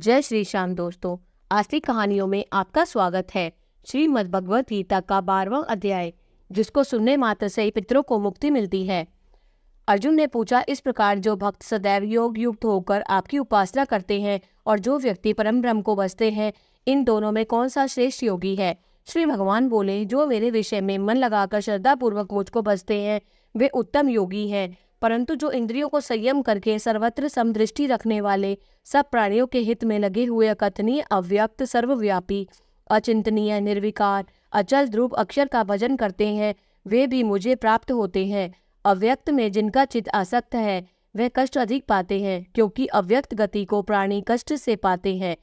जय श्री श्याम दोस्तों, आज की कहानियों में आपका स्वागत है। श्रीमद् भगवत गीता का 12वां अध्याय, जिसको सुनने मात्र से ही पितरों को मुक्ति मिलती है। अर्जुन ने पूछा, इस प्रकार जो भक्त सदैव योग युक्त होकर आपकी उपासना करते हैं और जो व्यक्ति परम ब्रह्म को बसते हैं, इन दोनों में कौन सा श्रेष्ठ योगी है? श्री भगवान बोले, जो मेरे विषय में मन लगाकर श्रद्धा पूर्वक मुझको बसते हैं वे उत्तम योगी हैं, परंतु जो इंद्रियों को संयम करके सर्वत्र समदृष्टि रखने वाले, सब प्राणियों के हित में लगे हुए, अकथनीय, अव्यक्त, सर्वव्यापी, अचिंतनीय, निर्विकार, अचल ध्रुव अक्षर का भजन करते हैं, वे भी मुझे प्राप्त होते हैं। अव्यक्त में जिनका चित्त आसक्त है वह कष्ट अधिक पाते हैं, क्योंकि अव्यक्त गति को प्राणी कष्ट से पाते हैं।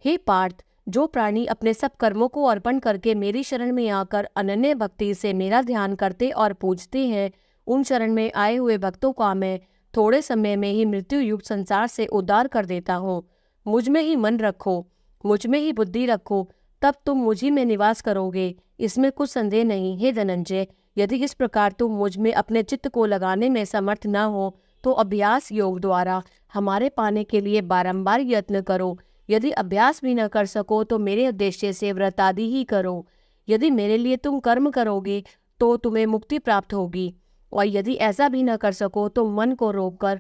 हे पार्थ, जो प्राणी अपने सब कर्मों को अर्पण करके मेरी शरण में आकर अनन्य भक्ति से मेरा ध्यान करते और पूजते हैं, उन शरण में आए हुए भक्तों का मैं थोड़े समय में ही मृत्यु युक्त संसार से उद्धार कर देता हूँ। मुझ में ही मन रखो, मुझ में ही बुद्धि रखो, तब तुम मुझी में निवास करोगे, इसमें कुछ संदेह नहीं। हे धनंजय, यदि इस प्रकार तुम मुझ में अपने चित्त को लगाने में समर्थ न हो तो अभ्यास योग द्वारा हमारे पाने के लिए बारंबार यत्न करो। यदि अभ्यास भी न कर सको तो मेरे उद्देश्य से व्रत आदि ही करो। यदि मेरे लिए तुम कर्म करोगे तो तुम्हें मुक्ति प्राप्त होगी, और यदि ऐसा भी न कर सको तो मन को रोककर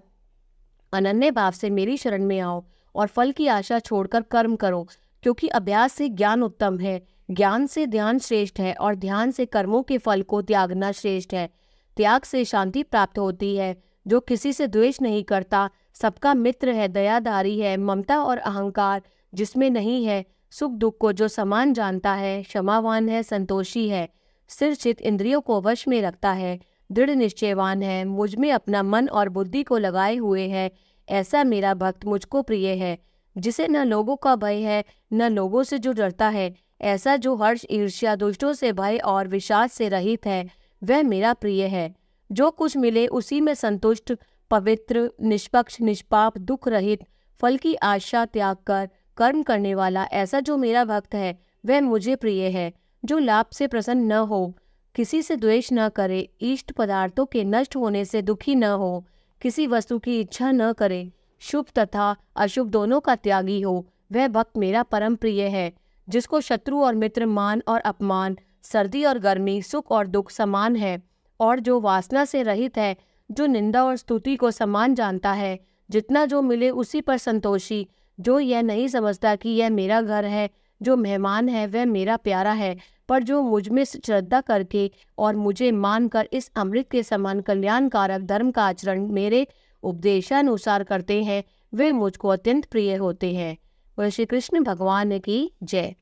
अनन्य भाव से मेरी शरण में आओ और फल की आशा छोड़कर कर्म करो, क्योंकि अभ्यास से ज्ञान उत्तम है, ज्ञान से ध्यान श्रेष्ठ है, और ध्यान से कर्मों के फल को त्यागना श्रेष्ठ है। त्याग से शांति प्राप्त होती है। जो किसी से द्वेष नहीं करता, सबका मित्र है, दयाधारी है, ममता और अहंकार जिसमें नहीं है, सुख दुख को जो समान जानता है, क्षमावान है, संतोषी है, स्थिर चित्त, इंद्रियों को वश में रखता है, दृढ़ निश्चयवान है, मुझ में अपना मन और बुद्धि को लगाए हुए है, ऐसा मेरा भक्त मुझको प्रिय है। जिसे न लोगों का भय है न लोगों से जो डरता है, ऐसा जो हर्ष, ईर्ष्या, दुष्टों से भय और विषाद से रहित है, वह मेरा प्रिय है। जो कुछ मिले उसी में संतुष्ट, पवित्र, निष्पक्ष, निष्पाप, दुख रहित, फल की आशा त्याग कर कर्म करने वाला, ऐसा जो मेरा भक्त है वह मुझे प्रिय है। जो लाभ से प्रसन्न न हो, किसी से द्वेष न करे, इष्ट पदार्थों के नष्ट होने से दुखी न हो, किसी वस्तु की इच्छा न करे, शुभ तथा अशुभ दोनों का त्यागी हो, वह भक्त मेरा परम प्रिय है। जिसको शत्रु और मित्र, मान और अपमान, सर्दी और गर्मी, सुख और दुख समान है, और जो वासना से रहित है, जो निंदा और स्तुति को समान जानता है, जितना जो मिले उसी पर संतोषी, जो यह नहीं समझता कि यह मेरा घर है, जो मेहमान है वह मेरा प्यारा है, पर जो मुझ में श्रद्धा करके और मुझे मानकर इस अमृत के समान कल्याणकारक धर्म का आचरण मेरे उपदेशानुसार करते हैं, वे मुझको अत्यंत प्रिय होते हैं। वह श्री कृष्ण भगवान की जय।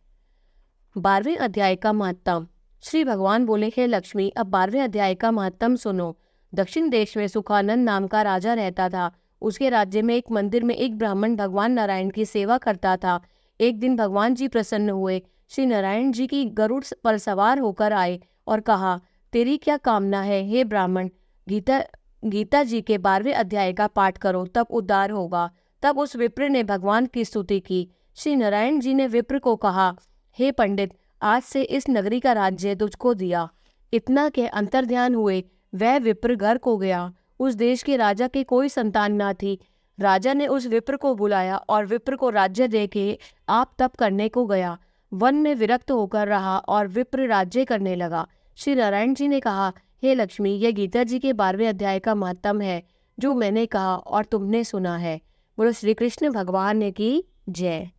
12वें अध्याय का महत्तम। श्री भगवान बोले, हे लक्ष्मी, अब 12वें अध्याय का महत्तम सुनो। दक्षिण देश में सुखानंद नाम का राजा रहता था। उसके राज्य में एक मंदिर में एक ब्राह्मण भगवान नारायण की सेवा करता था। एक दिन भगवान जी प्रसन्न हुए, श्री नारायण जी की गरुड़ पर सवार होकर आए और कहा, तेरी क्या कामना है हे ब्राह्मण? गीता जी के 12वें अध्याय का पाठ करो, तब उद्धार होगा। तब उस विप्र ने भगवान की स्तुति की। श्री नारायण जी ने विप्र को कहा, हे पंडित, आज से इस नगरी का राज्य तुझको दिया। इतना के अंतर्ध्यान हुए वह विप्र घर को गया। उस देश के राजा के कोई संतान न थी। राजा ने उस विप्र को बुलाया और विप्र को राज्य देके आप तप करने को गया। वन में विरक्त होकर रहा और विप्र राज्य करने लगा। श्री नारायण जी ने कहा, हे लक्ष्मी, यह गीता जी के 12वें अध्याय का महत्तम है, जो मैंने कहा और तुमने सुना है। बोलो श्री कृष्ण भगवान की जय।